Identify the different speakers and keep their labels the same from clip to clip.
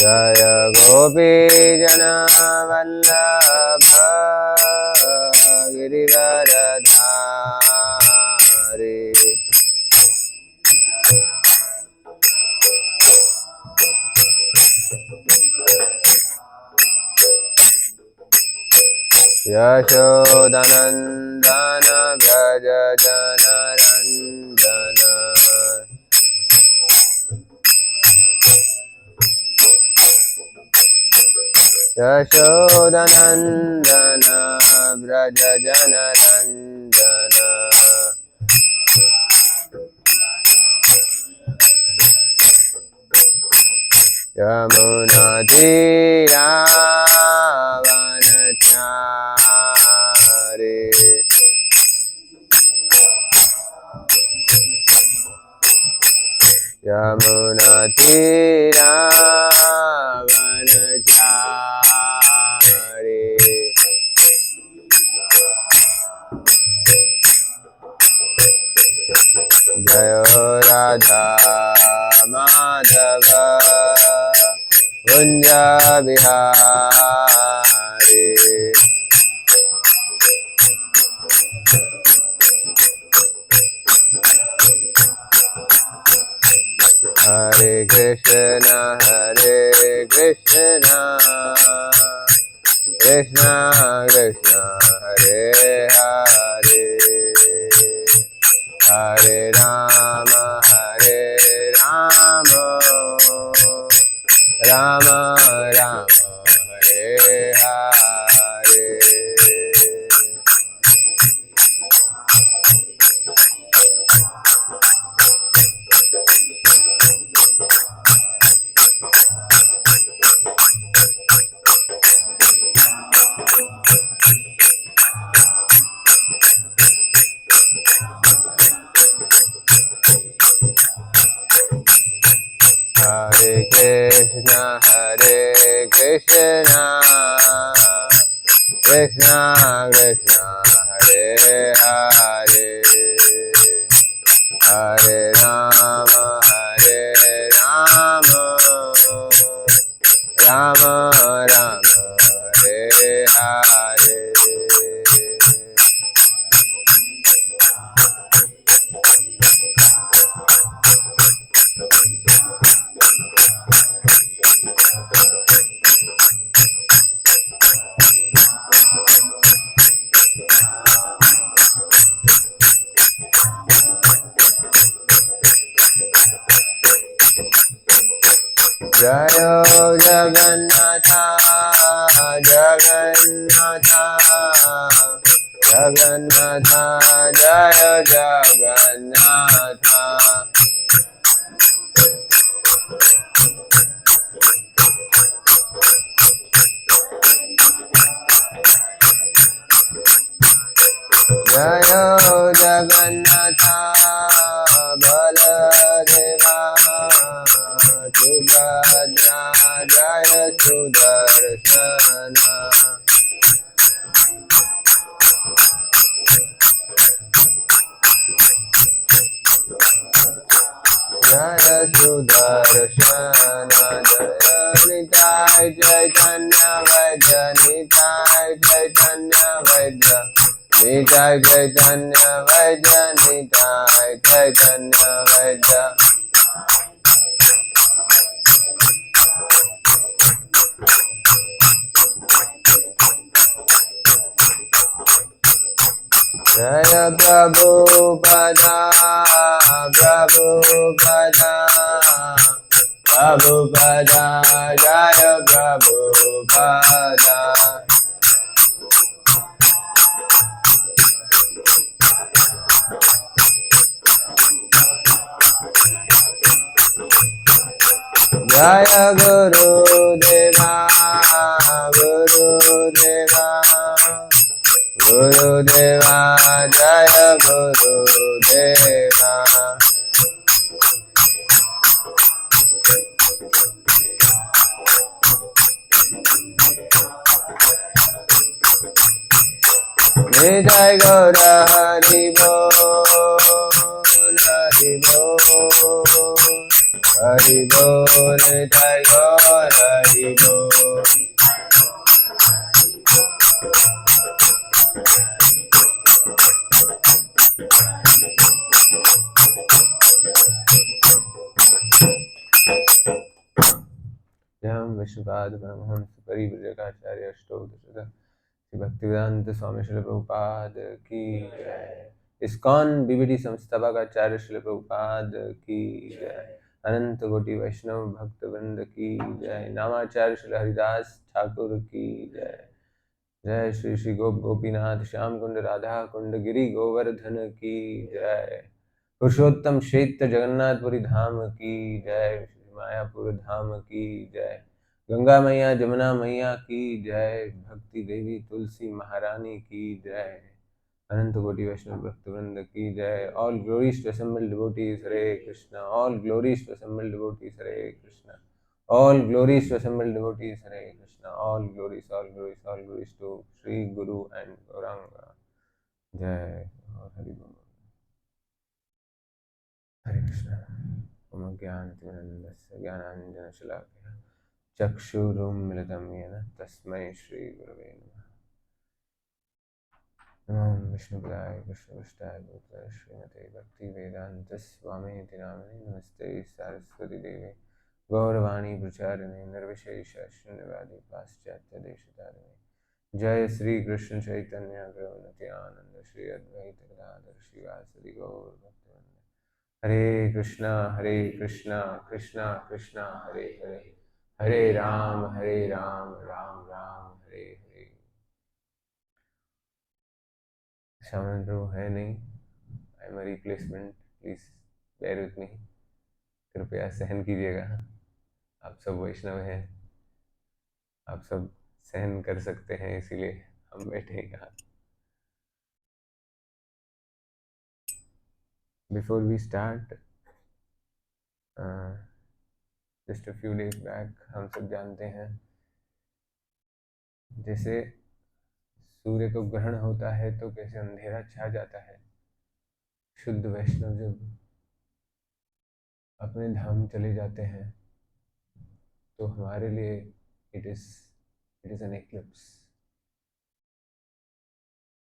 Speaker 1: जय गोपीजनवल्लभ गिरिवरधारी। यशोदनन्दन व्रज जनरञ्जन। यशोदनन्दन व्रज जनरञ्जन। यमुनातीरावनचारि। यमुनातीरावनचारि। जय राधा माधव कुंज बिहारी। हरे कृष्ण कृष्ण कृष्ण हरे हरे। हरे राम राम राम हरे हरे। हरे कृष्ण कृष्ण कृष्ण हरे हरे। हरे राम राम राम हरे हरे। जय जगन्नाथ जगन्नाथ जगन्नाथ जय जगन्नाथ। जय जगन्नाथ बलदेवा सुभद्रा जय सुदर्शन। जय सुदर्शन। जय निताय चैतन्य वैद्य निताय चैतन्य वैद्य निताय चैतन्य वैद्य निताय चैतन्य वैद्य। जय प्रभुपदा प्रभुपदा प्रभुपदा जय प्रभुपदा। जय गुरुदेवा गुरुदेवा गुरुदेवा जय गुरुदेवा। निताय गौर हरि बोल हरि बोल हरि बोल जय गौर हरि बोल। जयं विष्णुपाद परमहंस परिव्राजकाचार्य अष्टोत्तरशतम् श्री भक्तिवेदांत स्वामी श्रील प्रभुपाद की जय। इस्कॉन बीबीडी संस्थापक आचार्य श्रील प्रभुपाद की जय। अनंत कोटि वैष्णव भक्त वृंद की जय। नामाचार्य श्री हरिदास ठाकुर की जय। जय श्री श्री गोप गोपीनाथ श्याम कुंड राधा कुंड गिरी गोवर्धन की जय। पुरुषोत्तम क्षेत्र जगन्नाथपुरी धाम की जय। मायापुर धाम की जय। गंगा मैया जमुना मैया की जय। भक्ति देवी तुलसी महारानी की जय। अनंत कोटि वैष्णव भक्तवृंद की जय। All glories to assembled devotees Hare Krishna. All glories to assembled devotees Hare Krishna. All glories to assembled devotees Hare Krishna. All glories to Shri Guru and Gaurang. जय और हरि बोल। हरे कृष्णा। ओम ज्ञानतिमिरन्धस्य ज्ञानाञ्जनशलाकया चक्षुरुन्मिलितं येन तस्मै श्रीगुरवे नमः। नमो विष्णुपदाय कृष्णपृष्ठाय भूतले श्रीमते भक्तिवेदान्त स्वामिनिति नामिने नमस्ते सरस्वती देवे गौरवाणी प्रचारिणे निर्विशेष शून्यवादी पाश्चात्य देशतारिणे। जय श्री कृष्ण चैतन्य प्रभु नित्यानंद श्री अद्वैत गदाधर श्रीवासदि गौर भक्तवृंद। हरे कृष्णा कृष्णा कृष्णा हरे हरे, हरे राम राम राम हरे हरे। शामिल प्रभु है नहीं, I am replacement, please bear with me, कृपया सहन कीजिएगा। आप सब वैष्णव हैं, आप सब सहन कर सकते हैं, इसीलिए हम बैठे हैं यहाँ। Before we start, just a few days back हम सब जानते हैं जैसे सूर्य को ग्रहण होता है तो कैसे अंधेरा छा जाता है। शुद्ध वैष्णव जब अपने धाम चले जाते हैं तो हमारे लिए इट इज एन एक्लिप्स।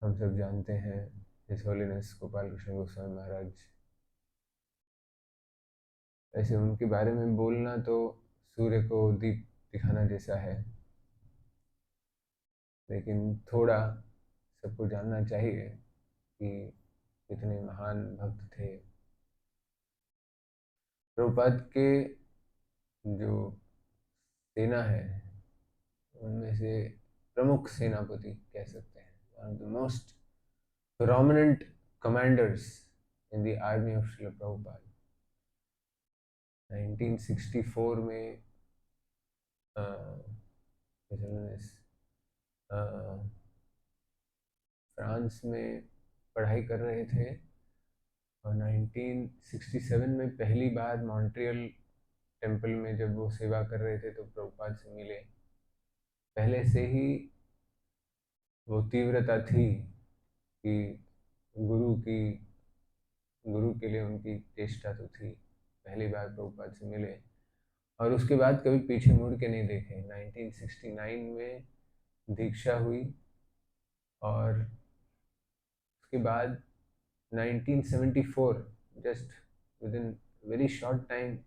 Speaker 1: हम सब जानते हैं हिज होलीनेस गोपाल कृष्ण गोस्वामी महाराज, ऐसे उनके बारे में बोलना तो सूर्य को दीप दिखाना जैसा है, लेकिन थोड़ा सबको जानना चाहिए कि कितने महान भक्त थे। प्रभुपाद के जो सेना है उनमें से प्रमुख सेनापति कह सकते हैं, one of the most prominent commanders in the army of Srila Prabhupada. 1964 में फ्रांस में पढ़ाई कर रहे थे और 1967 में पहली बार मॉन्ट्रियल टेम्पल में जब वो सेवा कर रहे थे तो प्रभुपाद से मिले। पहले से ही वो तीव्रता थी कि गुरु के लिए उनकी चेष्टा तो थी। पहली बार प्रभुपाद से मिले और उसके बाद कभी पीछे मुड़ के नहीं देखे। 1969 में दीक्षा हुई और उसके बाद 1974 just with in very short time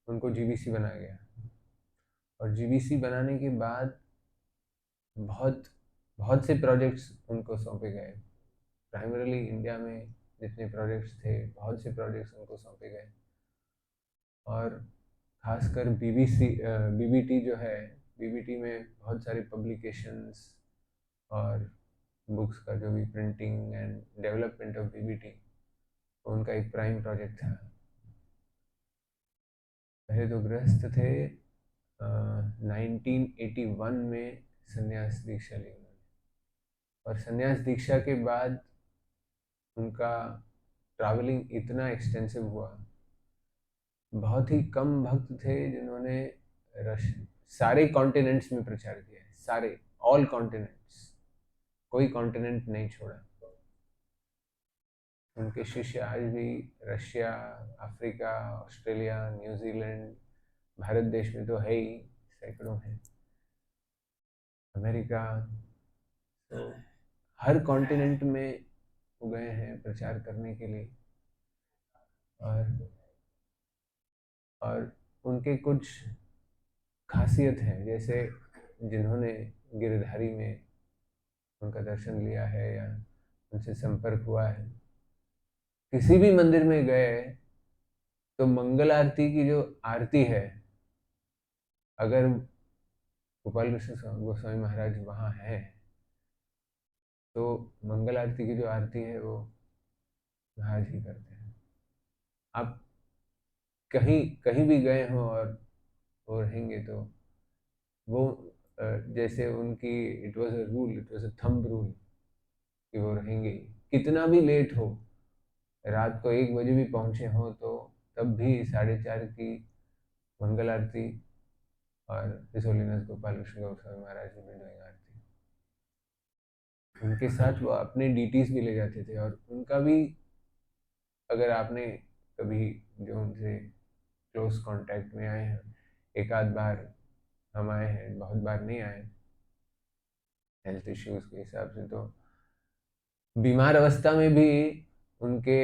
Speaker 1: उनको जीबीसी बनाया गया। और जीबीसी बनाने के बाद बहुत से प्रोजेक्ट्स उनको सौंपे गए। प्राइमरीली इंडिया में जितने प्रोजेक्ट्स थे, बहुत से प्रोजेक्ट्स उनको सौंपे गए। और खासकर बीबीटी जो है, बीबीटी में बहुत सारी पब्लिकेशंस और बुक्स का जो भी printing and development of BBT, तो उनका एक प्राइम प्रोजेक्ट था। पहले तो गृहस्थ थे, 1981 में संन्यास दीक्षा ली उन्होंने। और संन्यास दीक्षा के बाद उनका ट्रैवलिंग इतना एक्सटेंसिव हुआ, बहुत ही कम भक्त थे जिन्होंने सारे कॉन्टिनेंट्स में प्रचार किया है। सारे, ऑल कॉन्टिनेंट्स, कोई कॉन्टिनेंट नहीं छोड़ा। उनके शिष्य आज भी Russia, Africa, Australia, New Zealand, Bharat देश में तो है ही, सैकड़ों हैं, अमेरिका, तो हर कॉन्टिनेंट में वो गए हैं प्रचार करने के लिए। और उनके कुछ खासियत है, जैसे जिन्होंने गिरधारी में उनका दर्शन लिया है या उनसे संपर्क हुआ है, किसी भी मंदिर में गए तो मंगल आरती की जो आरती है, अगर गोपाल कृष्ण गोस्वामी महाराज वहाँ हैं तो मंगल आरती की जो आरती है वो महाराज ही करते हैं। आप कहीं कहीं भी गए हो और वो रहेंगे तो वो जैसे उनकी it was a rule, it was a thumb rule कि वो रहेंगे, कितना भी लेट हो, रात को 1 बजे भी पहुंचे हो तो तब भी 4:30 की मंगल आरती और हिज होलीनेस गोपाल कृष्ण गोस्वामी महाराज की डूइंग आरती, उनके साथ वो अपने डीटीज भी ले जाते थे। और उनका भी, अगर आपने कभी जो उनसे क्लोज कांटेक्ट में आए हैं, एक आध बार हम आए हैं, बहुत बार नहीं आए हेल्थ इश्यूज के हिसाब से, तो बीमार अवस्था में भी उनके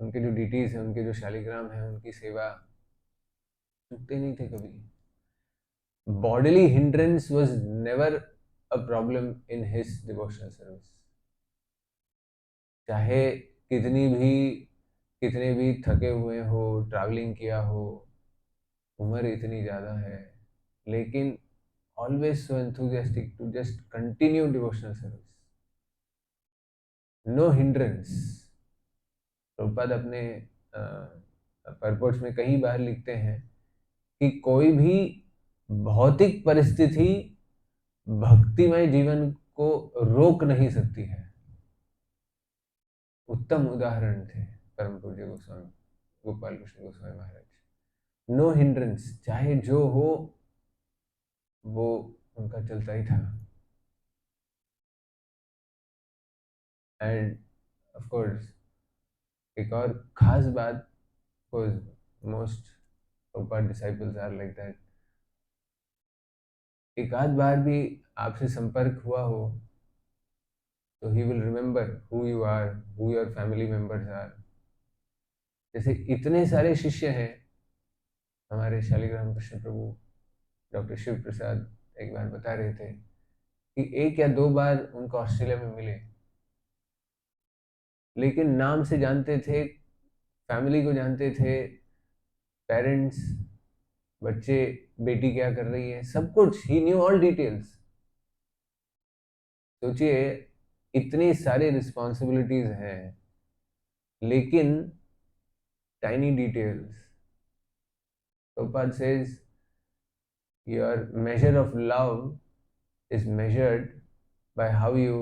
Speaker 1: उनके जो डीटीज हैं, उनके जो शालिग्राम हैं, उनकी सेवा चूकते नहीं थे कभी। Bodily hindrance was never a problem in his devotional service. चाहे कितने भी थके हुए हो, ट्रैवलिंग किया हो, उम्र इतनी ज़्यादा है, लेकिन always so enthusiastic to just continue devotional service. No hindrance. Prabhupada अपने परपोर्ट्स में कई बार लिखते हैं कि कोई भी भौतिक परिस्थिति भक्तिमय जीवन को रोक नहीं सकती है। उत्तम उदाहरण थे परम पूज्य गोस्वामी गोपाल कृष्ण गोस्वामी महाराज। नो हिंड्रेंस, चाहे जो हो वो उनका चलता ही था। एंड ऑफ कोर्स एक और खास बात, most Prabhupada disciples are like that, एक आध बार भी आपसे संपर्क हुआ हो तो he will remember who you are, who your family members are. जैसे इतने सारे शिष्य हैं हमारे शालिग्राम कृष्ण प्रभु, डॉक्टर शिव प्रसाद एक बार बता रहे थे कि 1 या 2 बार उनको ऑस्ट्रेलिया में मिले, लेकिन नाम से जानते थे, फैमिली को जानते थे, पेरेंट्स, बच्चे, बेटी क्या कर रही है, सब कुछ ही न्यू, ऑल डिटेल्स। सोचिए इतनी सारी रिस्पॉन्सिबिलिटीज हैं, लेकिन tiny details. Prabhupada says your measure of love is measured by how you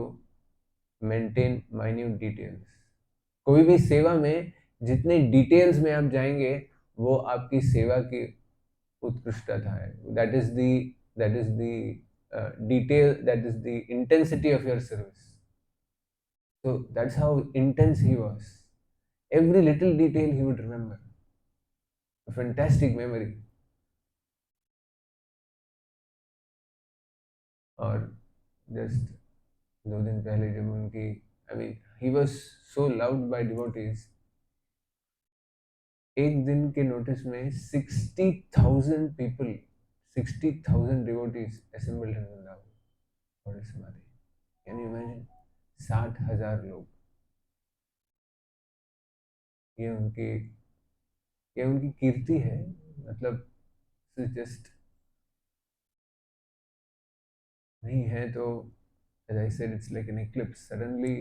Speaker 1: maintain minute details. कोई भी सेवा में जितने डिटेल्स में आप जाएंगे वो आपकी सेवा की उत्कृष्टता है। That is the detail, that is the intensity of your service. So that's how intense he was. Every little detail he would remember. A fantastic memory. और जस्ट 2 दिन पहले जब उनकी, I mean he was so loved by devotees, एक दिन के notice में 60,000 people, 60,000 devotees assembled in Vrindavan for his samadhi. Can you imagine? 60,000 लोग। ये उनकी ये उनकी कीर्ति है। मतलब जस्ट नहीं है तो, as I said, it's like an eclipse. Suddenly,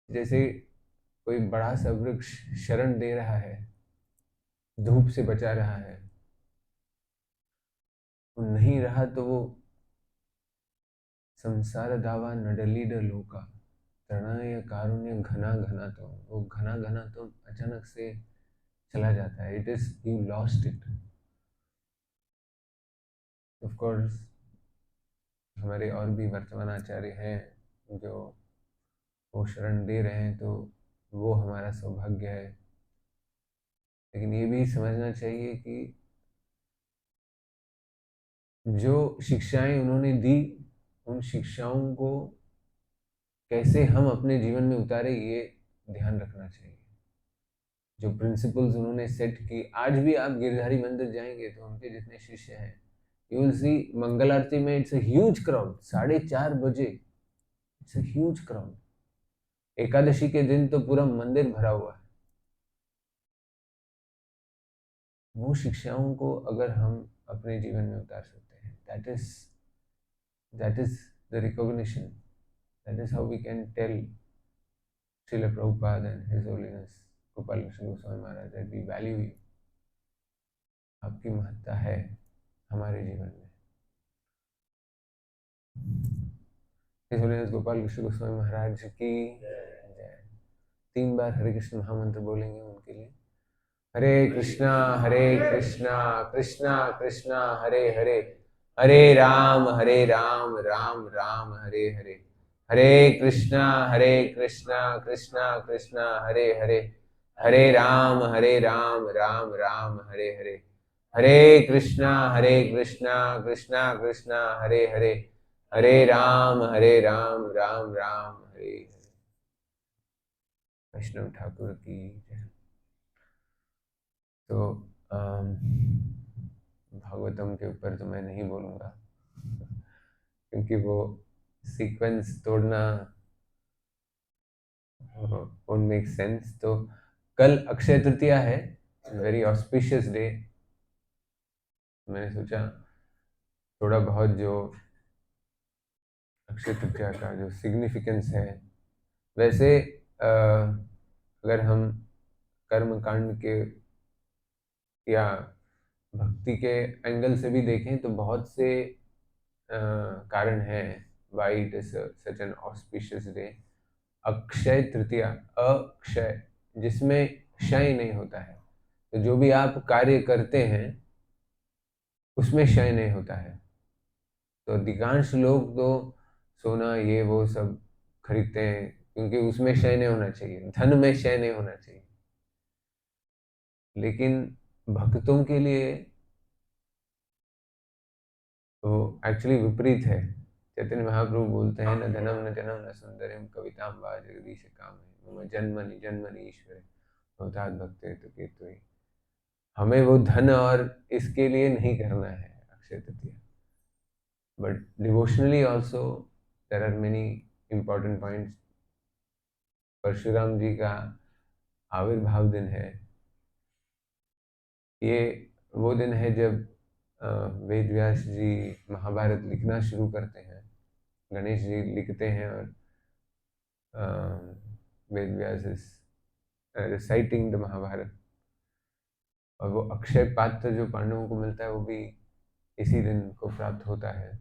Speaker 1: जैसे कोई बड़ा सा वृक्ष शरण दे रहा है, धूप से बचा रहा है, वो नहीं रहा तो वो संसार दावा नडलीड लोका तृणय कारुण्य घना घना, तो वो घना घना तो अचानक से चला जाता है। It is you lost it. Of course हमारे और भी वर्तमान आचार्य हैं जो वो शरण दे रहे हैं, तो वो हमारा सौभाग्य है। लेकिन ये भी समझना चाहिए कि जो शिक्षाएं उन्होंने दी, उन शिक्षाओं को कैसे हम अपने जीवन में उतारे, ये ध्यान रखना चाहिए। जो प्रिंसिपल्स उन्होंने सेट की, आज भी आप गिरधारी मंदिर जाएंगे तो उनके जितने शिष्य हैं, यू विल सी मंगल आरती में इट्स अ ह्यूज क्राउड, 4:30 बजे it's a huge crowd. Ekadashi के दिन तो पूरा मंदिर भरा हुआ है। वो शिक्षाओं को अगर हम अपने जीवन में उतार सकते हैं, that is the recognition, that is how we can tell Srila Prabhupada and His Holiness Gopal Krishna Goswami Maharaj that we value you. आपकी महत्ता है हमारे जीवन में। His Holiness Gopal Krishna Goswami महाराज की जय। 3 बार हरे कृष्ण महामंत्र बोलेंगे उनके लिए। हरे कृष्णा कृष्णा कृष्णा हरे हरे, हरे राम राम राम हरे हरे, हरे कृष्णा कृष्णा कृष्णा हरे हरे, हरे राम राम राम हरे हरे, हरे कृष्णा कृष्णा कृष्णा हरे हरे, हरे राम राम राम हरे हरे। वैष्णव ठाकुर की जय। तो भागवतम के ऊपर तो मैं नहीं बोलूँगा क्योंकि वो सीक्वेंस तोड़ना won't make sense। तो कल अक्षय तृतीया है, वेरी ऑस्पिशियस डे। मैंने सोचा थोड़ा बहुत जो अक्षय तृतीया का जो सिग्निफिकेंस है, वैसे अगर हम कर्म कांड के या भक्ति के एंगल से भी देखें तो बहुत से कारण हैं why it is such an auspicious day। Akshaya Tritiya, Akshay जिसमें क्षय नहीं होता है, तो जो भी आप कार्य करते हैं उसमें क्षय नहीं होता है। तो अधिकांश लोग तो सोना ये वो सब खरीदते हैं क्योंकि उसमें क्षय नहीं होना चाहिए, धन में क्षय नहीं होना चाहिए। लेकिन भक्तों के लिए तो एक्चुअली विपरीत है। चैतन्य महाप्रभु बोलते हैं, न धनम न जनम न सुंदरम कविताम वा जगदीश काम है जन्मनि ईश्वर भवतात् भक्ते तो कीर्तई। हमें वो धन और इसके लिए नहीं करना है Akshaya Tritiya, but devotionally also there are many important points. Parshuram ji का आविर्भाव दिन है, ये वो दिन है जब वेद व्यास जी महाभारत लिखना शुरू करते हैं। गणेश जी लिखते हैं और Ved Vyas is reciting the Mahabharat, और वो अक्षय पात्र जो पांडवों को मिलता है वो भी इसी दिन को प्राप्त होता है।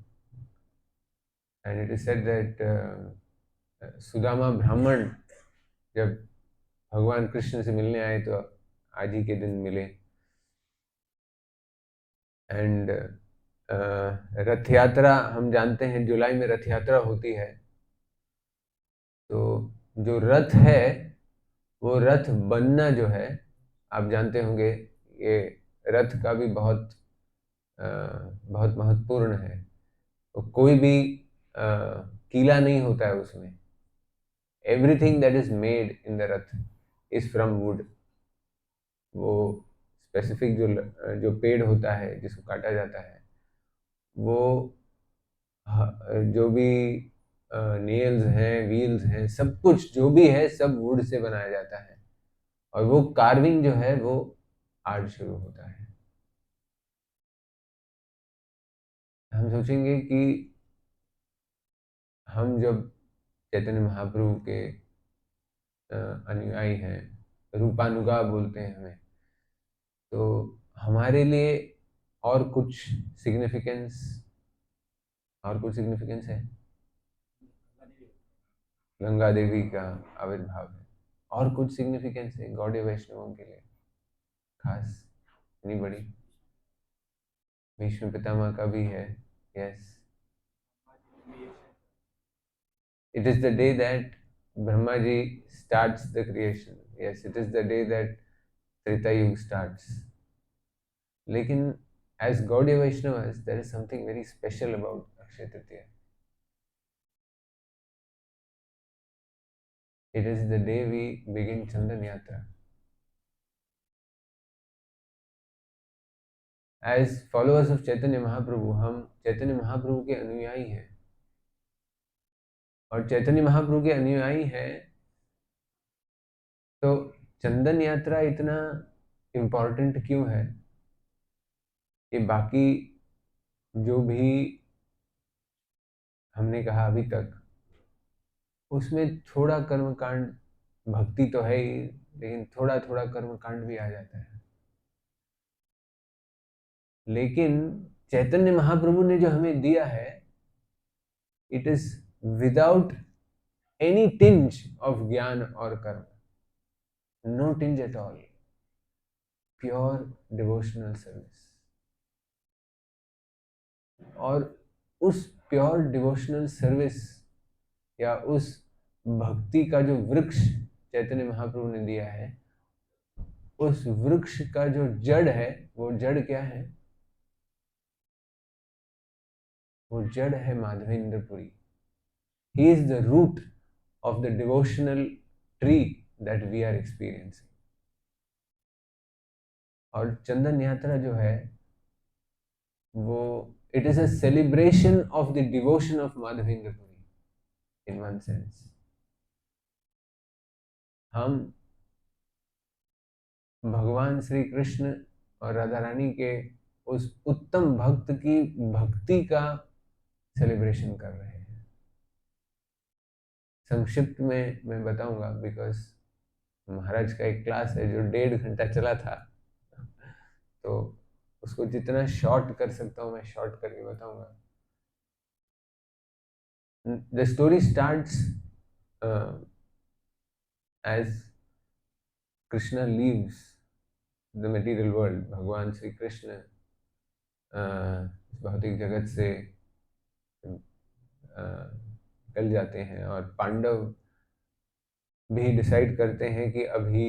Speaker 1: And it is said that Sudama ब्राह्मण जब भगवान कृष्ण से मिलने आए तो आज ही के दिन मिले। एंड रथ यात्रा हम जानते हैं, जुलाई में रथ यात्रा होती है। तो जो रथ है वो रथ बनना जो है, आप जानते होंगे, ये रथ का भी बहुत बहुत महत्वपूर्ण है। तो कोई भी कीला नहीं होता है उसमें। Everything that is made in the Rath is from would. वो स्पेसिफिक जो पेड़ होता है जिसको काटा जाता है, वो जो भी नेल्स हैं, व्हील्स हैं, सब कुछ जो भी है सब वुड से बनाया जाता है। और वो कार्विंग जो है वो आज शुरू होता है। हम सोचेंगे कि हम जब चैतन्य महाप्रभु के अनुयायी हैं, रूपानुगा बोलते हैं हमें, तो हमारे लिए और कुछ सिग्निफिकेंस है। गंगा देवी का आविर्भाव है, और कुछ सिग्निफिकेंस है गौड़ीय वैष्णवों के लिए खास, इतनी बड़ी। भीष्म पितामह का भी है। Yes, it is the day that Brahma ji starts the creation. Yes, it is the day that Treta Yuga starts. लेकिन as Gaudiya Vaishnavas, there is something very special about Akshaya Tritiya. It is the day we begin Chandan Yatra. As followers of Chaitanya Mahaprabhu, हम चैतन्य महाप्रभु के अनुयायी हैं, और चैतन्य महाप्रभु के अनुयायी हैं तो चंदन यात्रा इतना इम्पोर्टेंट क्यों है कि बाकी जो भी हमने कहा अभी तक, उसमें थोड़ा कर्मकांड, भक्ति तो है ही, लेकिन थोड़ा थोड़ा कर्मकांड भी आ जाता है। लेकिन चैतन्य महाप्रभु ने जो हमें दिया है, it is without any tinge of ज्ञान और कर्म, no tinge at all, pure devotional service. और उस प्योर डिवोशनल सर्विस या उस भक्ति का जो वृक्ष चैतन्य महाप्रभु ने दिया है, उस वृक्ष का जो जड़ है, वो जड़ क्या है? वो जड़ है Madhavendrapuri. He is the root of the devotional tree that we are experiencing. और चंदन यात्रा जो है वो it is a celebration of the devotion of Madhavendrapuri in one sense. हम भगवान श्री कृष्ण और राधा रानी के उस उत्तम भक्त की भक्ति का सेलिब्रेशन कर रहे हैं। संक्षिप्त में मैं बताऊंगा, बिकॉज महाराज का एक क्लास है जो 1.5 घंटा चला था, तो उसको जितना शॉर्ट कर सकता हूँ मैं शॉर्ट करके बताऊंगा। The story starts as Krishna leaves the material world. भगवान श्री कृष्ण भौतिक जगत से निकल जाते हैं, और पांडव भी डिसाइड करते हैं कि अभी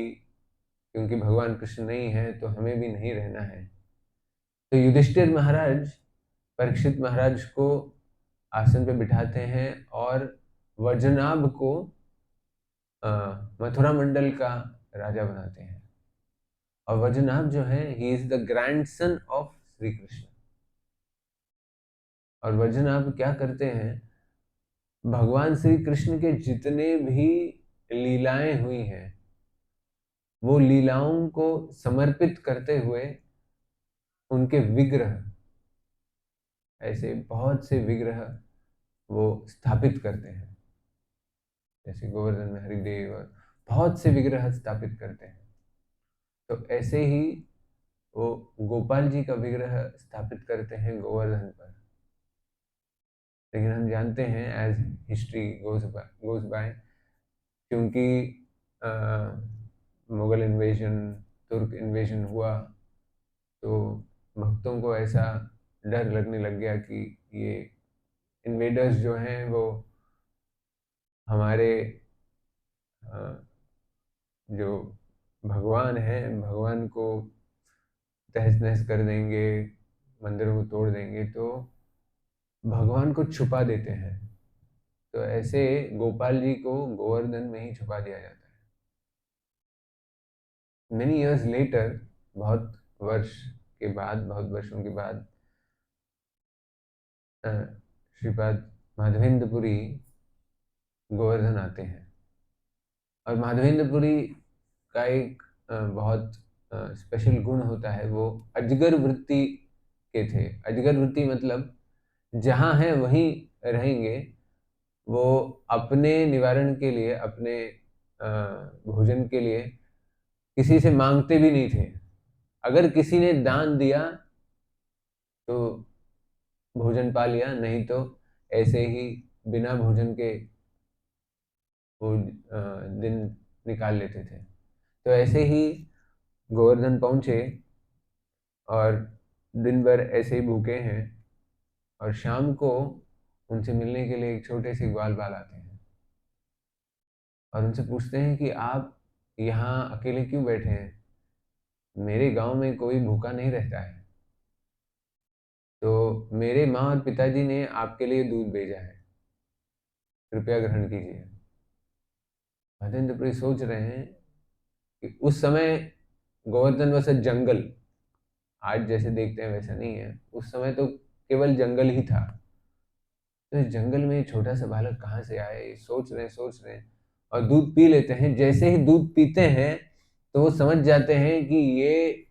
Speaker 1: क्योंकि भगवान कृष्ण नहीं है तो हमें भी नहीं रहना है। तो युधिष्ठिर महाराज परीक्षित महाराज को आसन पे बिठाते हैं और वज्रनाभ को मथुरा मंडल का राजा बनाते हैं। और वज्रनाभ जो है, he is the grandson of Shri Krishna. और वज्रनाभ क्या करते हैं? भगवान श्री कृष्ण के जितने भी लीलाएं हुई हैं, वो लीलाओं को समर्पित करते हुए उनके विग्रह, ऐसे बहुत से विग्रह वो स्थापित करते हैं, जैसे गोवर्धन में हरिदेव, और बहुत से विग्रह स्थापित करते हैं। तो ऐसे ही वो गोपाल जी का विग्रह स्थापित करते हैं गोवर्धन पर। लेकिन हम जानते हैं, एज हिस्ट्री गोज बाय, क्योंकि मुगल इन्वेजन, तुर्क इन्वेजन हुआ, तो भक्तों को ऐसा डर लगने लग गया कि ये इन्वेडर्स जो हैं वो हमारे जो भगवान हैं, भगवान को तहस नहस कर देंगे, मंदिरों को तोड़ देंगे, तो भगवान को छुपा देते हैं। तो ऐसे गोपाल जी को गोवर्धन में ही छुपा दिया जाता है। मेनी इयर्स लेटर, बहुत वर्षों के बाद श्रीपाद माधवेंद्रपुरी गोवर्धन आते हैं। और माधवेंद्रपुरी का एक बहुत स्पेशल गुण होता है, वो अजगर वृत्ति के थे। अजगर वृत्ति मतलब जहाँ है वहीं रहेंगे। वो अपने निवारण के लिए, अपने भोजन के लिए किसी से मांगते भी नहीं थे। अगर किसी ने दान दिया तो भोजन पा लिया, नहीं तो ऐसे ही बिना भोजन के वो दिन निकाल लेते थे। तो ऐसे ही गोवर्धन पहुंचे और दिन भर ऐसे ही भूखे हैं, और शाम को उनसे मिलने के लिए एक छोटे से ग्वाल बाल आते हैं। और उनसे पूछते हैं कि आप यहाँ अकेले क्यों बैठे हैं, मेरे गांव में कोई भूखा नहीं रहता है, तो मेरे माँ और पिताजी ने आपके लिए दूध भेजा है, कृपया ग्रहण कीजिए। महेंद्रपुरी सोच रहे हैं कि उस समय गोवर्धन वसत जंगल, आज जैसे देखते हैं वैसा नहीं है, उस समय तो केवल जंगल ही था। तो इस जंगल में छोटा सा बालक कहाँ से आए, ये सोच रहे हैं और दूध पी लेते हैं। जैसे ही दूध पीते हैं तो वो समझ जाते हैं कि ये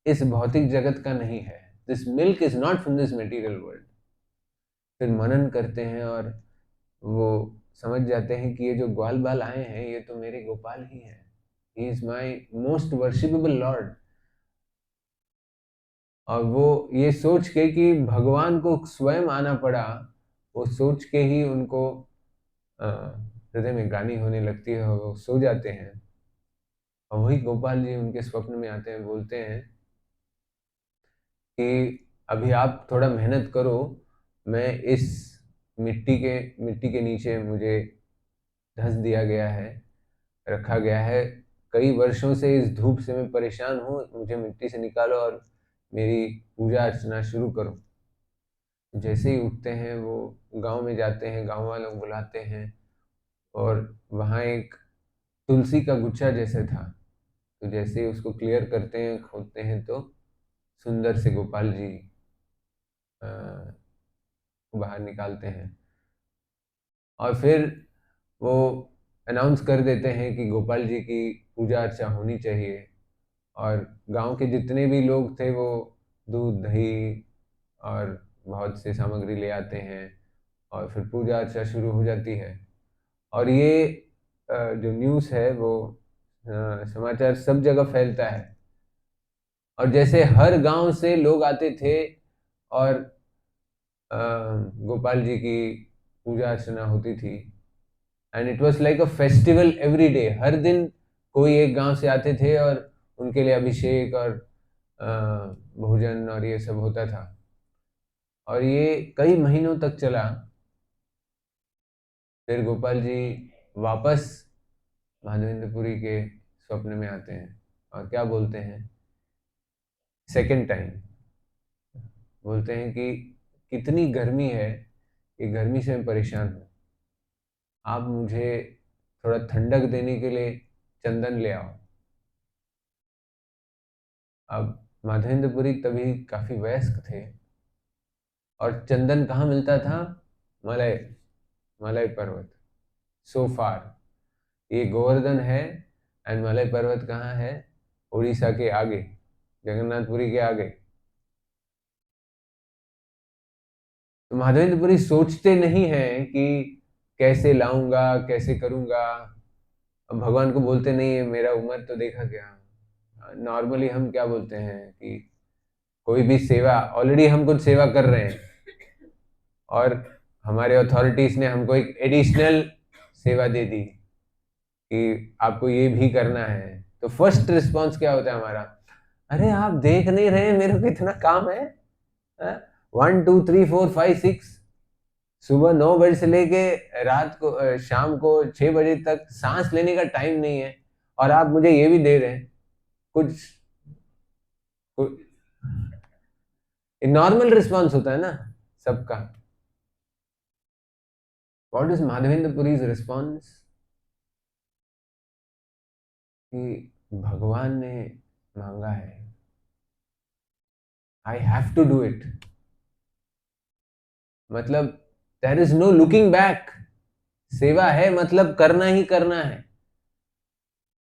Speaker 1: इस भौतिक जगत का नहीं है, this milk is not from this material world. फिर मनन करते हैं और वो समझ जाते हैं कि ये जो ग्वाल बाल आए हैं ये तो मेरे गोपाल ही हैं, he is my most worshipable Lord. और वो ये सोच के कि भगवान को स्वयं आना पड़ा, वो सोच के ही उनको हृदय में गानी होने लगती है और वो सो जाते हैं। और वही गोपाल जी उनके स्वप्न में आते हैं, बोलते हैं कि अभी आप थोड़ा मेहनत करो, मैं इस मिट्टी के नीचे मुझे धंस दिया गया है, रखा गया है, कई वर्षों से इस धूप से मैं परेशान हूँ, मुझे मिट्टी से निकालो और मेरी पूजा अर्चना शुरू करो। जैसे ही उठते हैं वो गांव में जाते हैं, गांव वालों को बुलाते हैं और वहाँ एक तुलसी का गुच्छा जैसे था, तो जैसे ही उसको क्लियर करते हैं, खोदते हैं, तो सुंदर से गोपाल जी को बाहर निकालते हैं। और फिर वो अनाउंस कर देते हैं कि गोपाल जी की पूजा अर्चा होनी चाहिए। और गांव के जितने भी लोग थे वो दूध दही और बहुत सी सामग्री ले आते हैं और फिर पूजा अर्चा शुरू हो जाती है। और ये जो न्यूज़ है वो समाचार सब जगह फैलता है। और जैसे हर गांव से लोग आते थे और गोपाल जी की पूजा अर्चना होती थी। And it was like a festival every day, हर दिन कोई एक गांव से आते थे और उनके लिए अभिषेक और भोजन और ये सब होता था। और ये कई महीनों तक चला। फिर गोपाल जी वापस माधवेंद्रपुरी के स्वप्न में आते हैं और क्या बोलते हैं, सेकंड टाइम बोलते हैं कि कितनी गर्मी है, ये गर्मी से मैं परेशान हूँ, आप मुझे थोड़ा ठंडक देने के लिए चंदन ले आओ। अब माधवेंद्रपुरी तभी काफी वयस्क थे और चंदन कहाँ मिलता था, मलय, मलय पर्वत, सो फार। ये गोवर्धन है एंड मलय पर्वत कहाँ है, उड़ीसा के आगे, जगन्नाथपुरी के आगे। तो माधवेंद्रपुरी सोचते नहीं हैं कि कैसे लाऊंगा, कैसे करूंगा। अब भगवान को बोलते नहीं है, मेरा उम्र तो देखा क्या। नॉर्मली हम क्या बोलते हैं कि कोई भी सेवा, ऑलरेडी हम कुछ सेवा कर रहे हैं और हमारे अथॉरिटीज ने हमको एक एडिशनल सेवा दे दी कि आपको ये भी करना है, तो फर्स्ट रिस्पॉन्स क्या होता है हमारा, अरे आप देख नहीं रहे मेरे को कितना काम है, 1 2 3 4 5 6, सुबह 9 बजे से लेके रात को शाम को 6 बजे तक सांस लेने का टाइम नहीं है और आप मुझे ये भी दे रहे हैं कुछ, कुछ नॉर्मल रिस्पॉन्स होता है ना सबका। व्हाट इज माधवेंद्रपुरीज रिस्पॉन्स, कि भगवान ने मांगा है, I have to do it. मतलब there is no looking back, सेवा है मतलब करना ही करना है।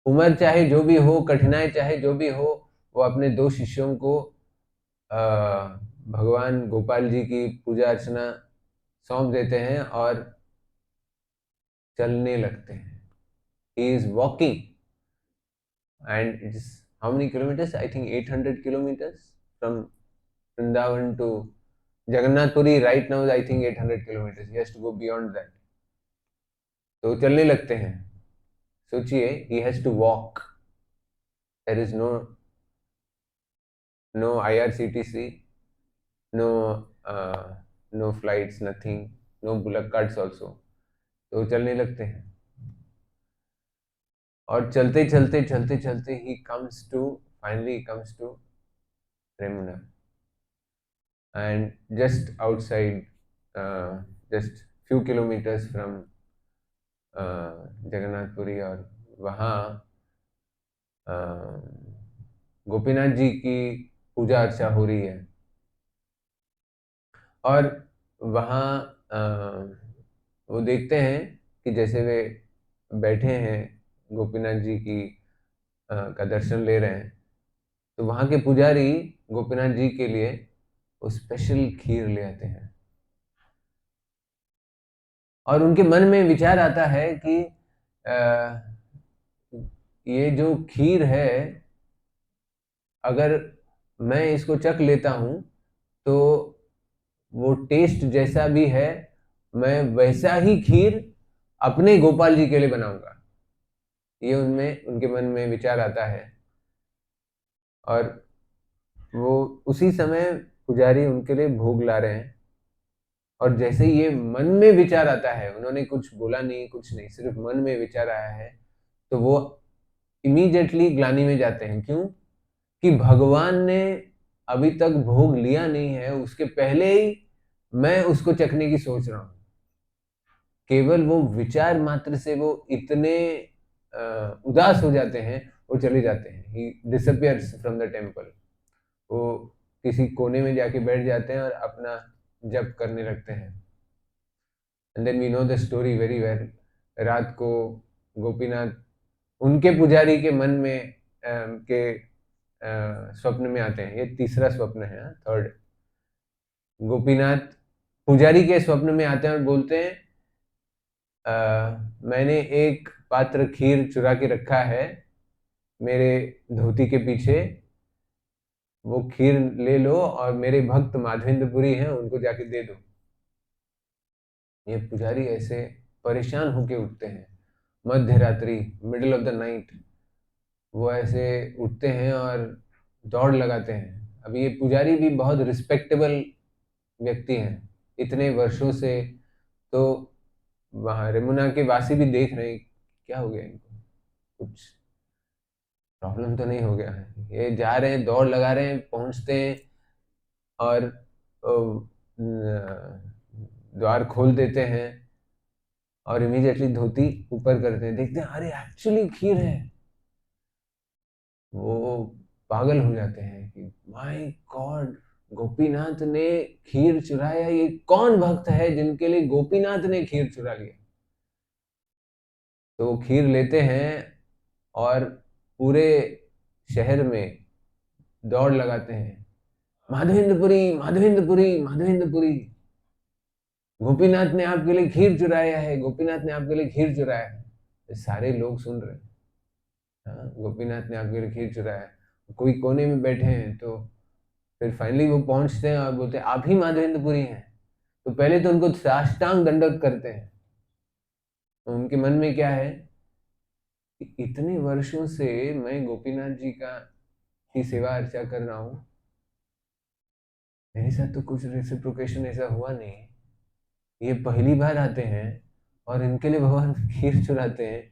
Speaker 1: उम्र चाहे जो भी हो, कठिनाई चाहे जो भी हो, वो अपने दो शिष्यों को भगवान गोपाल जी की पूजा अर्चना सौंप देते हैं और चलने लगते हैं। He is walking and it's how many kilometres, I think 800 kilometres from Vrindavan to Jagannathpuri right now, I think 800 kilometres, he has to go beyond that. तो चलने लगते हैं। सोचिए, he has to walk, there is no IRCTC, no no flights, nothing, no bullock carts also. तो चलने लगते हैं। और चलते चलते चलते चलते ही finally comes to Remuna, and just outside, just few kilometers from Jagannathpuri, और वहाँ गोपीनाथ जी की पूजा अर्चा हो रही है। और वहाँ वो देखते हैं कि जैसे वे बैठे हैं गोपीनाथ जी की का दर्शन ले रहे हैं, तो वहाँ के पुजारी गोपीनाथ जी के लिए वो स्पेशल खीर ले आते हैं। और उनके मन में विचार आता है कि ये जो खीर है, अगर मैं इसको चख लेता हूँ तो वो टेस्ट जैसा भी है, मैं वैसा ही खीर अपने गोपाल जी के लिए बनाऊंगा। ये उनके मन में विचार आता है। और वो उसी समय पुजारी उनके लिए भोग ला रहे हैं, और जैसे ही ये मन में विचार आता है, उन्होंने कुछ बोला नहीं, कुछ नहीं, सिर्फ मन में विचार आया है, तो वो इमीडिएटली ग्लानि में जाते हैं। क्यों? कि भगवान ने अभी तक भोग लिया नहीं है, उसके पहले ही मैं उसको चखने की सोच रहा हूं। केवल वो विचार मात्र से वो इतने उदास हो जाते हैं, वो चले जाते हैं। ही डिसअपियर्स फ्रॉम द टेम्पल। वो किसी कोने में जाके बैठ जाते हैं और अपना जप करने लगते हैं। And then we know the story very well. रात को गोपीनाथ उनके पुजारी के मन में के स्वप्न में आते हैं। ये तीसरा स्वप्न है, थर्ड। गोपीनाथ पुजारी के स्वप्न में आते हैं और बोलते हैं, मैंने एक पात्र खीर चुरा के रखा है मेरे धोती के पीछे, वो खीर ले लो और मेरे भक्त माधवेंद्रपुरी हैं, उनको जाके दे दो। ये पुजारी ऐसे परेशान होके उठते हैं मध्य रात्रि, मिडिल ऑफ द नाइट। वो ऐसे उठते हैं और दौड़ लगाते हैं। अब ये पुजारी भी बहुत रिस्पेक्टेबल व्यक्ति हैं इतने वर्षों से। तो वहाँ रेमुना के वासी भी देख रहे हैं क्या हो गया इनको, कुछ प्रॉब्लम तो नहीं हो गया है। ये जा रहे हैं, दौड़ लगा रहे हैं, पहुंचते हैं और द्वार खोल देते हैं और इमीडिएटली धोती ऊपर करते हैं, देखते हैं अरे एक्चुअली खीर है। वो पागल हो जाते हैं कि माय गॉड, गोपीनाथ ने खीर चुराया। ये कौन भक्त है जिनके लिए गोपीनाथ ने खीर चुरा लिया? तो वो खीर लेते हैं और पूरे शहर में दौड़ लगाते हैं, माधवेंद्रपुरी, माधवेंद्रपुरी, माधवेंद्रपुरी, गोपीनाथ ने आपके लिए खीर चुराया है, गोपीनाथ ने आपके लिए खीर चुराया है। ये सारे लोग सुन रहे हैं, हाँ, गोपीनाथ ने आपके लिए खीर चुराया है। कोई कोने में बैठे हैं। तो फिर फाइनली वो पहुंचते हैं और बोलते हैं आप ही माधवेंद्रपुरी हैं। तो पहले तो उनको साष्टांग दंडवत करते हैं। तो उनके मन में क्या है कि इतने वर्षों से मैं गोपीनाथ जी की सेवा अर्चा कर रहा हूँ, मेरे साथ तो कुछ रेसिप्रोकेशन ऐसा हुआ नहीं। ये पहली बार आते हैं और इनके लिए भगवान खीर चुराते हैं।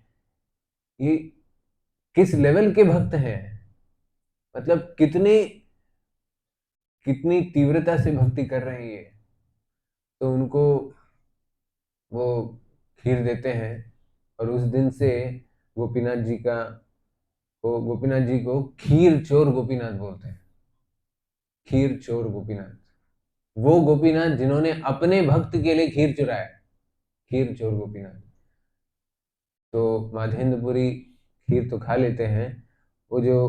Speaker 1: ये किस लेवल के भक्त हैं, मतलब कितनी कितनी तीव्रता से भक्ति कर रहे हैं ये। तो उनको वो खीर देते हैं, और उस दिन से गोपीनाथ जी का गोपीनाथ जी को खीर चोर गोपीनाथ बोलते हैं। खीर चोर गोपीनाथ, वो गोपीनाथ जिन्होंने अपने भक्त के लिए खीर चुराया, खीर चोर गोपीनाथ। तो माधवेंद्रपुरी खीर तो खा लेते हैं। वो जो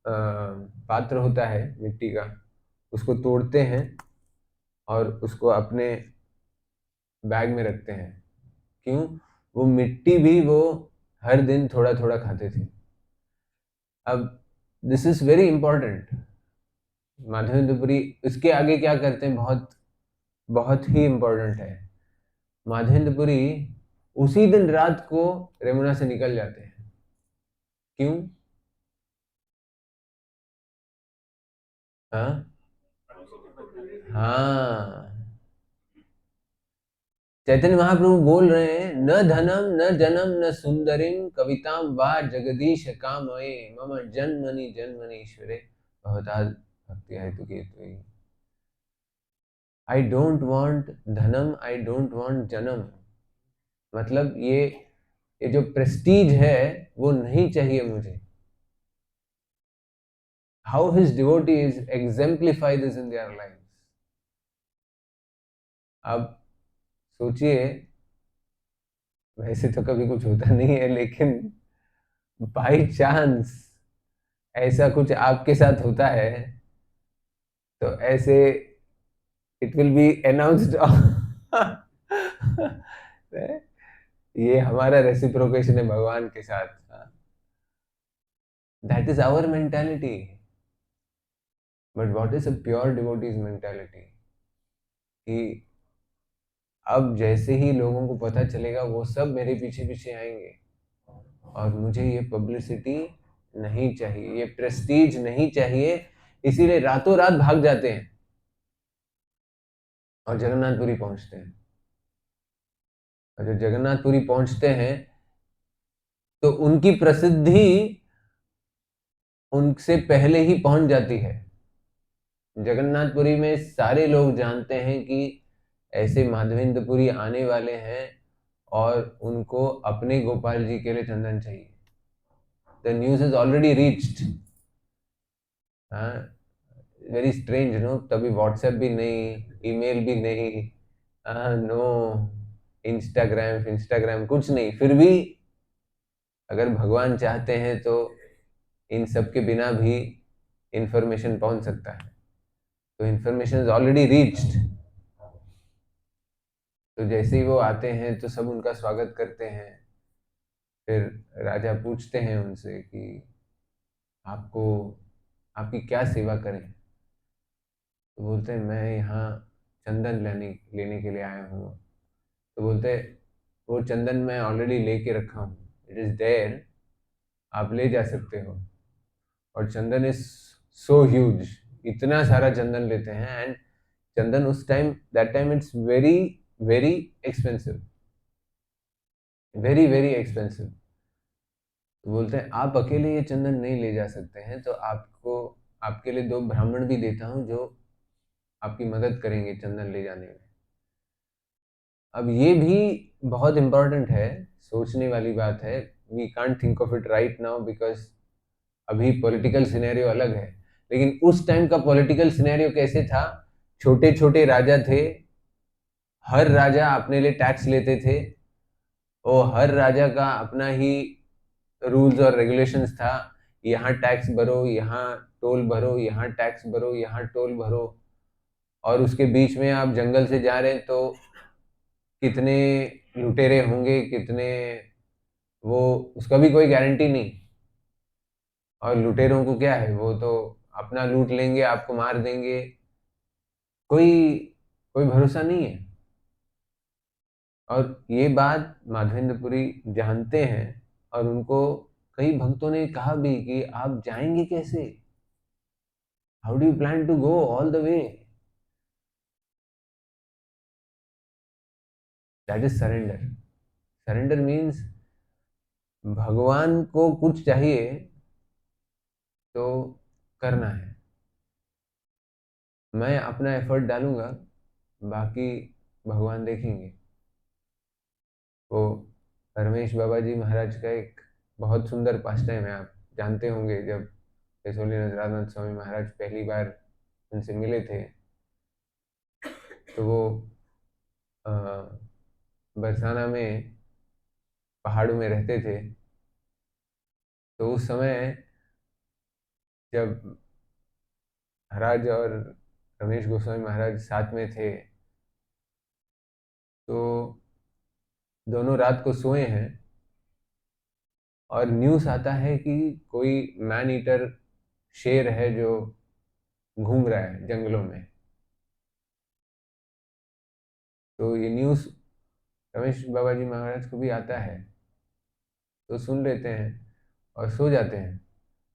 Speaker 1: पात्र होता है मिट्टी का, उसको तोड़ते हैं और उसको अपने बैग में रखते हैं। क्यों? वो मिट्टी भी वो हर दिन थोड़ा थोड़ा खाते थे। अब this is very important. Madhavendrapuri इसके आगे क्या करते हैं, बहुत बहुत ही इंपॉर्टेंट है। माधवेंद्रपुरी उसी दिन रात को रेमुना से निकल जाते हैं। क्यों? हाँ, हाँ, चैतन्य महाप्रभु बोल रहे हैं, न धनम न जनम न सुंदरिम कविताम वा जगदीश कामये मम जन्मनि जन्मनि ईश्वरे भवता भक्ति हेतु के तुई। I don't want Dhanam, I don't want जन्म, मतलब ये जो प्रेस्टीज है वो नहीं चाहिए मुझे। How his devotees exemplify this in their life. अब सोचिए, वैसे तो कभी कुछ होता नहीं है, लेकिन बाई चांस ऐसा कुछ आपके साथ होता है तो ऐसे इट विल बी अनाउंस्ड। ये हमारा रेसिप्रोकेशन है भगवान के साथ। That is our mentality, but what is a pure devotee's mentality? कि अब जैसे ही लोगों को पता चलेगा वो सब मेरे पीछे पीछे आएंगे और मुझे ये पब्लिसिटी नहीं चाहिए, ये प्रेस्टीज नहीं चाहिए, इसीलिए रातों रात भाग जाते हैं और जगन्नाथपुरी पहुंचते हैं। और जब जगन्नाथपुरी पहुंचते हैं तो उनकी प्रसिद्धि उनसे पहले ही पहुंच जाती है। जगन्नाथपुरी में सारे लोग जानते हैं कि ऐसे माधवेंद्रपुरी आने वाले हैं और उनको अपने गोपाल जी के लिए चंदन चाहिए। The news is already reached. Very strange no, तभी व्हाट्सएप भी नहीं, ईमेल भी नहीं, नो इंस्टाग्राम इंस्टाग्राम कुछ नहीं, फिर भी अगर भगवान चाहते हैं तो इन सब के बिना भी इंफॉर्मेशन पहुंच सकता है। तो इंफॉर्मेशन इज ऑलरेडी रीच्ड। तो जैसे ही वो आते हैं तो सब उनका स्वागत करते हैं। फिर राजा पूछते हैं उनसे कि आपको आपकी क्या सेवा करें? तो बोलते हैं मैं यहाँ चंदन लेने के लिए आया हूँ। तो बोलते हैं वो चंदन मैं ऑलरेडी लेके रखा हूँ, इट इज देयर, आप ले जा सकते हो। और चंदन इज सो ह्यूज, इतना सारा चंदन लेते हैं। एंड चंदन उस time, that time it's very very expensive, very very expensive. तो बोलते हैं आप अकेले ये चंदन नहीं ले जा सकते हैं, तो आपको आपके लिए 2 ब्राह्मण भी देता हूँ जो आपकी मदद करेंगे चंदन ले जाने में। अब ये भी बहुत इंपॉर्टेंट है, सोचने वाली बात है। We can't think of it right now because अभी पॉलिटिकल सिनेरियो अलग है। लेकिन उस टाइम का पॉलिटिकल सिनेरियो कैसे था? छोटे छोटे राजा थे, हर राजा अपने लिए टैक्स लेते थे, और हर राजा का अपना ही रूल्स और रेगुलेशंस था। यहाँ टैक्स भरो, यहाँ टोल भरो, यहाँ टैक्स भरो, यहाँ टोल भरो। और उसके बीच में आप जंगल से जा रहे हैं तो कितने लुटेरे होंगे, कितने, वो उसका भी कोई गारंटी नहीं। और लुटेरों को क्या है, वो तो अपना लूट लेंगे, आपको मार देंगे, कोई कोई भरोसा नहीं है। और ये बात माधवेंद्रपुरी जानते हैं, और उनको कई भक्तों ने कहा भी कि आप जाएंगे कैसे, how do you plan to go all the way? That is surrender. Surrender means भगवान को कुछ चाहिए तो करना है, मैं अपना एफर्ट डालूंगा, बाकी भगवान देखेंगे। वो रमेश बाबा जी महाराज का एक बहुत सुंदर पास टाइम है, आप जानते होंगे। जब केसोली नजरानंद स्वामी महाराज पहली बार उनसे मिले थे तो वो अ, बरसाना में पहाड़ों में रहते थे। तो उस समय जब महाराज और रमेश गोस्वामी महाराज साथ में थे तो दोनों रात को सोए हैं, और न्यूज़ आता है कि कोई मैन ईटर शेर है जो घूम रहा है जंगलों में। तो ये न्यूज़ रमेश बाबा जी महाराज को भी आता है, तो सुन लेते हैं और सो जाते हैं।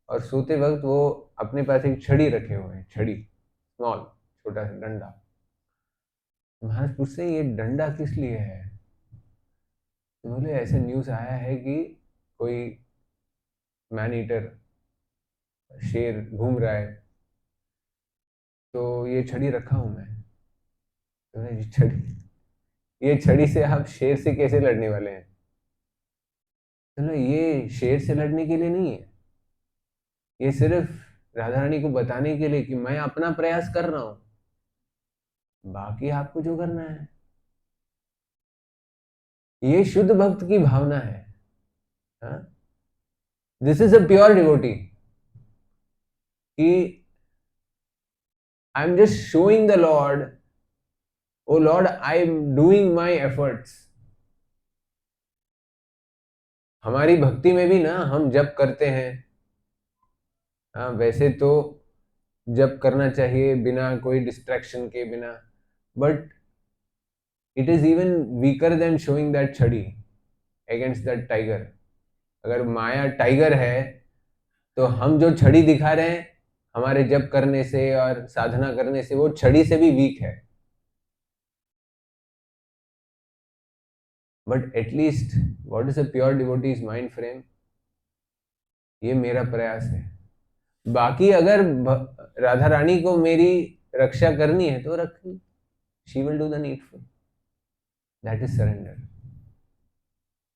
Speaker 1: और सोते वक्त वो अपने पास एक छड़ी रखे हुए हैं, छड़ी, स्मॉल, छोटा सा डंडा। महाराज पूछते ये डंडा किस लिए है? तो बोले ऐसे न्यूज आया है कि कोई मैन ईटर शेर घूम रहा है, तो ये छड़ी रखा हूं मैं। तो ये छड़ी से आप शेर से कैसे लड़ने वाले हैं? तो ये शेर से लड़ने के लिए नहीं है, ये सिर्फ राधा रानी को बताने के लिए कि मैं अपना प्रयास कर रहा हूं, बाकी आपको जो करना है। ये शुद्ध भक्त की भावना है। This is a pure devotee कि I am just showing the lord, O lord I am doing my efforts. हमारी भक्ति में भी ना हम जप करते हैं, हाँ वैसे तो जप करना चाहिए बिना कोई डिस्ट्रैक्शन के बिना, but it is even weaker then showing that छड़ी अगेंस्ट दैट टाइगर। अगर माया टाइगर है तो हम जो छड़ी दिखा रहे हैं हमारे जप करने से और साधना करने से, वो छड़ी से भी वीक है। But at least what is a pure devotees mind frame, ये मेरा प्रयास है। बाकी अगर राधा रानी को मेरी रक्षा करनी है तो रखी, she will do the needful, that is surrender.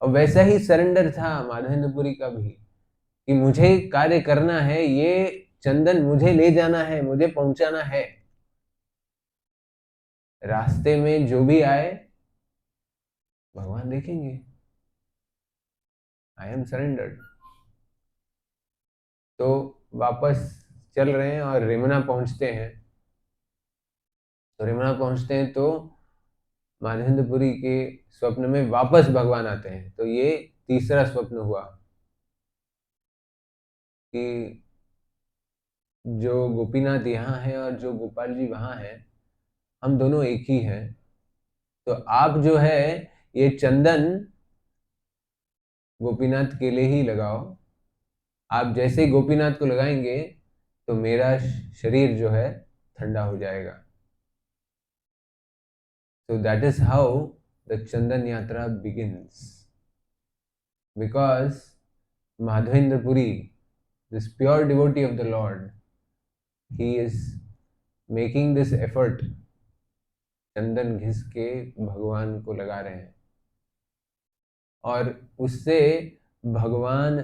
Speaker 1: और वैसा ही सरेंडर था माधवेंद्रपुरी का भी कि मुझे कार्य करना है, ये चंदन मुझे ले जाना है, मुझे पहुंचाना है। रास्ते में जो भी आए भगवान देखेंगे, आई एम सरेंडर्ड। तो वापस चल रहे हैं और रिमना पहुंचते हैं। तो रिमना पहुंचते हैं तो माधवेंद्रपुरी के स्वप्न में वापस भगवान आते हैं। तो ये तीसरा स्वप्न हुआ कि जो गोपीनाथ यहाँ है और जो गोपाल जी वहाँ हैं, हम दोनों एक ही हैं। तो आप जो है ये चंदन गोपीनाथ के लिए ही लगाओ। आप जैसे ही गोपीनाथ को लगाएंगे तो मेरा शरीर जो है ठंडा हो जाएगा। So that is how the Chandan Yatra begins. Because Madhavendra Puri, this pure devotee of the Lord, he is making this effort, चंदन घिस के भगवान को लगा रहे हैं और उससे भगवान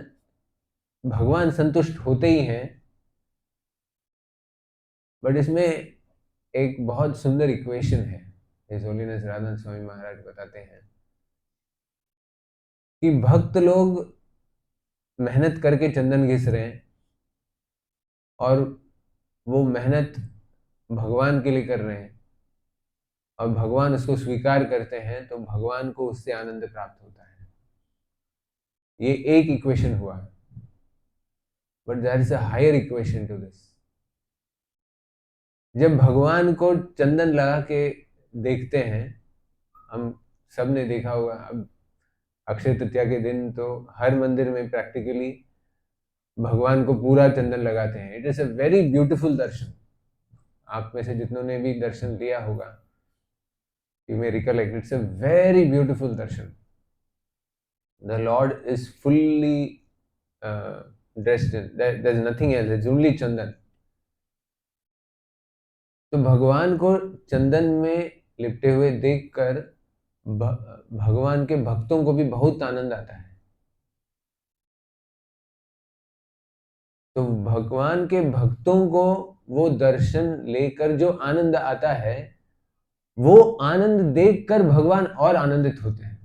Speaker 1: भगवान संतुष्ट होते ही हैं। बट इसमें एक बहुत सुंदर इक्वेशन है, हिज होलीनेस राधा स्वामी महाराज बताते हैं कि भक्त लोग मेहनत करके चंदन घिस रहे हैं और वो मेहनत भगवान के लिए कर रहे हैं और भगवान उसको स्वीकार करते हैं, तो भगवान को उससे आनंद प्राप्त होता है। ये एक इक्वेशन हुआ, but there is a higher equation to this. जब भगवान को चंदन लगा के देखते हैं, हम सब ने देखा होगा, अब अक्षय तृतीया के दिन तो हर मंदिर में प्रैक्टिकली भगवान को पूरा चंदन लगाते हैं। It is a very beautiful darshan. आप में से जितनों ने भी दर्शन लिया होगा, you may recollect, it's a very beautiful darshan. The Lord is fully dressed in, there's nothing else, it's only चंदन। तो भगवान को चंदन में लिपटे हुए देखकर भगवान के भक्तों को भी बहुत आनंद आता है। तो भगवान के भक्तों को वो दर्शन लेकर जो आनंद आता है, वो आनंद देखकर भगवान और आनंदित होते हैं।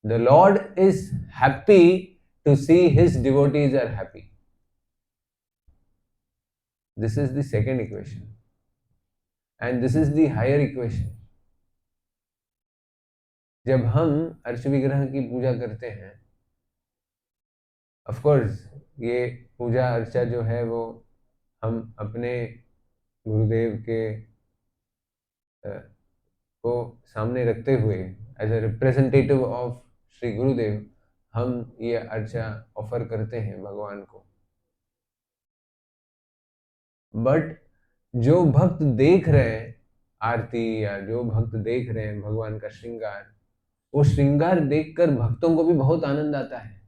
Speaker 1: The Lord is happy to see his devotees are happy. This is the second equation. And this is the higher equation. जब हम अर्च विग्रह की पूजा करते हैं, ऑफ कोर्स ये पूजा अर्चा जो है वो हम अपने गुरुदेव के को सामने रखते हुए as a representative of Shri Gurudev हम ये अर्चा ऑफर करते हैं भगवान को। बट जो भक्त देख रहे हैं आरती या जो भक्त देख रहे हैं भगवान का श्रृंगार, वो श्रृंगार देखकर भक्तों को भी बहुत आनंद आता है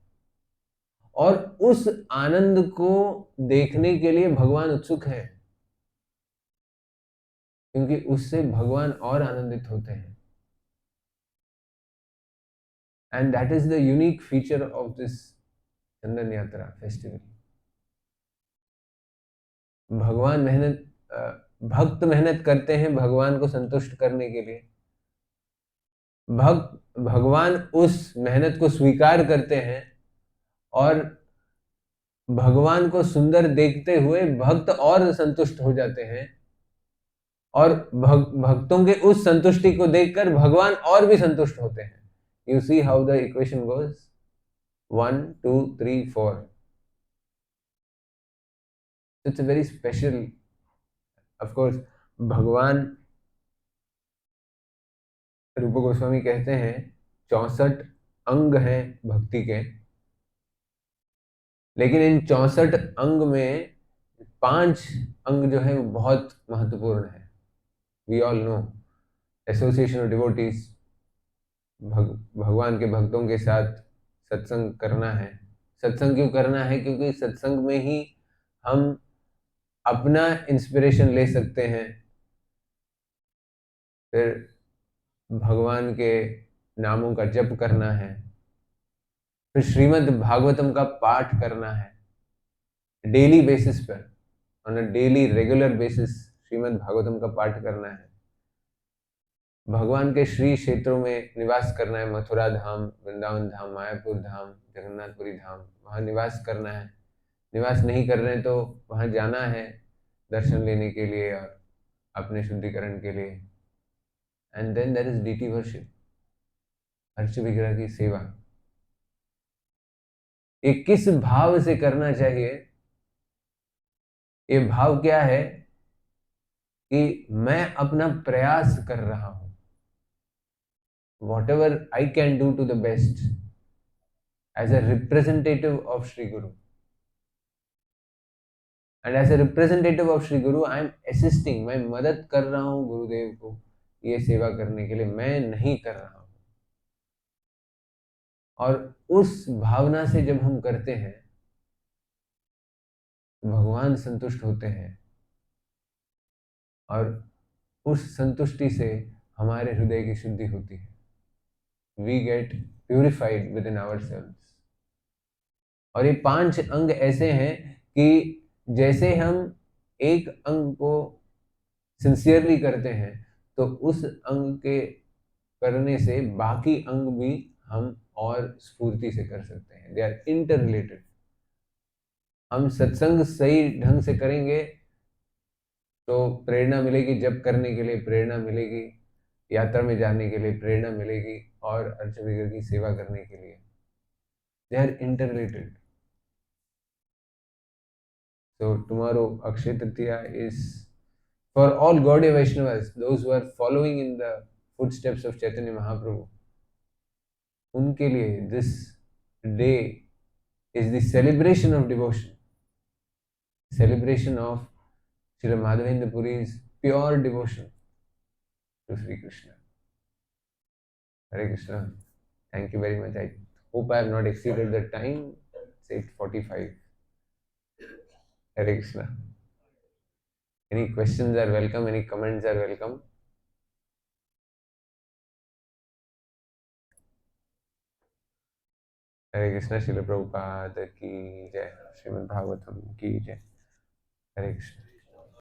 Speaker 1: और उस आनंद को देखने के लिए भगवान उत्सुक है, क्योंकि उससे भगवान और आनंदित होते हैं। And that is the unique feature of this Chandan Yatra festival. भगवान भक्त मेहनत करते हैं भगवान को संतुष्ट करने के लिए। भगवान उस मेहनत को स्वीकार करते हैं और भगवान को सुंदर देखते हुए भक्त और संतुष्ट हो जाते हैं और भक्तों के उस संतुष्टि को देखकर भगवान और भी संतुष्ट होते हैं। You see how the equation goes, 1 2 3 4। It's a very special, of course. भगवान रूप गोस्वामी कहते हैं 64 अंग हैं भक्ति के, लेकिन इन 64 अंग में 5 अंग जो है वो बहुत महत्वपूर्ण है। We all know association of devotees, भगवान के भक्तों के साथ सत्संग करना है। सत्संग क्यों करना है? क्योंकि सत्संग में ही हम अपना इंस्पिरेशन ले सकते हैं, फिर भगवान के नामों का जप करना है, फिर श्रीमद् भागवतम का पाठ करना है डेली बेसिस पर, on a daily regular basis Shrimad Bhagavatam का पाठ करना है। भगवान के श्री क्षेत्रों में निवास करना है, मथुरा धाम, वृंदावन धाम, मायापुर धाम, जगन्नाथपुरी धाम, वहाँ निवास करना है। निवास नहीं कर रहे हैं तो वहाँ जाना है दर्शन लेने के लिए और अपने शुद्धिकरण के लिए। And then there is deity worship, अर्च विग्रह की सेवा। ये किस भाव से करना चाहिए? ये भाव क्या है कि मैं अपना प्रयास कर रहा हूं, whatever I can do to the best as a representative of Sri Guru. And as a representative of Sri Guru, I am assisting, मैं मदद कर रहा हूं गुरुदेव को ये सेवा करने के लिए, मैं नहीं कर रहा हूं। और उस भावना से जब हम करते हैं भगवान संतुष्ट होते हैं और उस संतुष्टि से हमारे हृदय की शुद्धि होती है। We get purified within ourselves. और ये 5 अंग ऐसे हैं कि जैसे हम एक अंग को सिंसियरली करते हैं तो उस अंग के करने से बाकी अंग भी हम और स्फूर्ति से कर सकते हैं। They are interrelated. हम सत्संग सही ढंग से करेंगे तो प्रेरणा मिलेगी, जप करने के लिए प्रेरणा मिलेगी, यात्रा में जाने के लिए प्रेरणा मिलेगी और अर्च विग्रह की सेवा करने के लिए। They are interrelated. So tomorrow Akshaya Tritiya is for all Gaudiya Vaishnavas, those who are following in the footsteps of Chaitanya Mahaprabhu. उनके लिए this day is the celebration of devotion, celebration of Srila Madhavendra Puri's pure devotion to Sri Krishna. Hare Krishna. Thank you very much. I hope I have not exceeded the time. It's 8:45. Hare Krishna. Any questions are welcome, any comments are welcome. हरे कृष्ण। श्रील प्रभुपाद की जय। श्रीमद् भागवतम की जय। हरे कृष्ण।